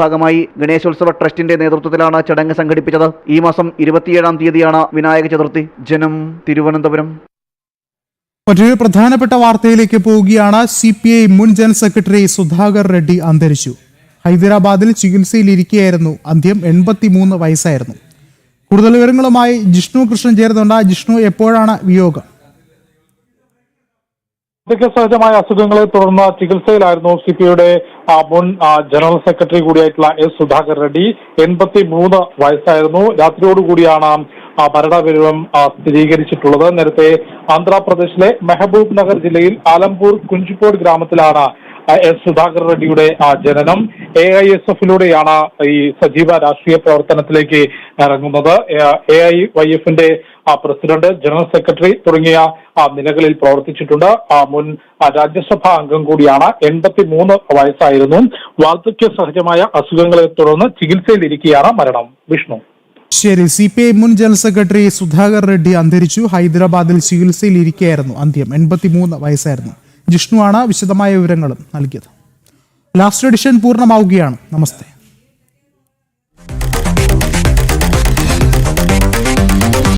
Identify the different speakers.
Speaker 1: ഭാഗമായി ഗണേശോത്സവ ട്രസ്റ്റിന്റെ നേതൃത്വത്തിലാണ് ചടങ്ങ് സംഘടിപ്പിച്ചത്. ഈ മാസം 27-ാം തീയതിയാണ് വിനായക ചതുർത്ഥി. ജനം, തിരുവനന്തപുരം.
Speaker 2: മറ്റൊരു പ്രധാനപ്പെട്ട വാർത്തയിലേക്ക് പോവുകയാണ്. CPI മുൻ ജനറൽ സെക്രട്ടറി സുധാകർ റെഡ്ഡി അന്തരിച്ചു. ഹൈദരാബാദിൽ ചികിത്സയിലിരിക്കുകയായിരുന്നു. അന്ത്യം. 83 വയസ്സായിരുന്നു. കൂടുതൽ വിവരങ്ങളുമായി ജിഷ്ണു കൃഷ്ണൻ ചേരുന്നുണ്ട്. ജിഷ്ണു, എപ്പോഴാണ് വിയോഗം?
Speaker 3: സഹജമായ അസുഖങ്ങളെ തുടർന്ന് ചികിത്സയിലായിരുന്നു CPIയുടെ മുൻ ജനറൽ സെക്രട്ടറി കൂടിയായിട്ടുള്ള സുധാകർ റെഡ്ഡി. 83 വയസ്സായിരുന്നു. രാത്രിയോടുകൂടിയാണ് മരണവിവരം സ്ഥിരീകരിച്ചിട്ടുള്ളത്. നേരത്തെ ആന്ധ്രാപ്രദേശിലെ മെഹബൂബ് നഗർ ജില്ലയിൽ ആലംപൂർ കുഞ്ചിപ്പോട് ഗ്രാമത്തിലാണ് സുധാകർ റെഡ്ഡിയുടെ ജനനം. AISFലൂടെയാണ് ഈ സജീവ രാഷ്ട്രീയ പ്രവർത്തനത്തിലേക്ക് ഇറങ്ങുന്നത്. AIYFന്റെ പ്രസിഡന്റ്, ജനറൽ സെക്രട്ടറി തുടങ്ങിയ നിലകളിൽ പ്രവർത്തിച്ചിട്ടുണ്ട്. മുൻ രാജ്യസഭാ അംഗം കൂടിയാണ്. 83 വയസ്സായിരുന്നു. വാർദ്ധക്യ സഹജമായ അസുഖങ്ങളെ തുടർന്ന് ചികിത്സയിലിരിക്കുകയാണ് മരണം. വിഷ്ണു.
Speaker 2: ശരി. CPI മുൻ ജനറൽ സെക്രട്ടറി സുധാകർ റെഡ്ഡി അന്തരിച്ചു. ഹൈദരാബാദിൽ ചികിത്സയിലിരിക്കുകയായിരുന്നു. അന്ത്യം. 83 വയസ്സായിരുന്നു. ജിഷ്ണുവാണ് വിശദമായ വിവരങ്ങളും നൽകിയത്. ലാസ്റ്റ് എഡിഷൻ പൂർണ്ണമാവുകയാണ്. നമസ്തേ.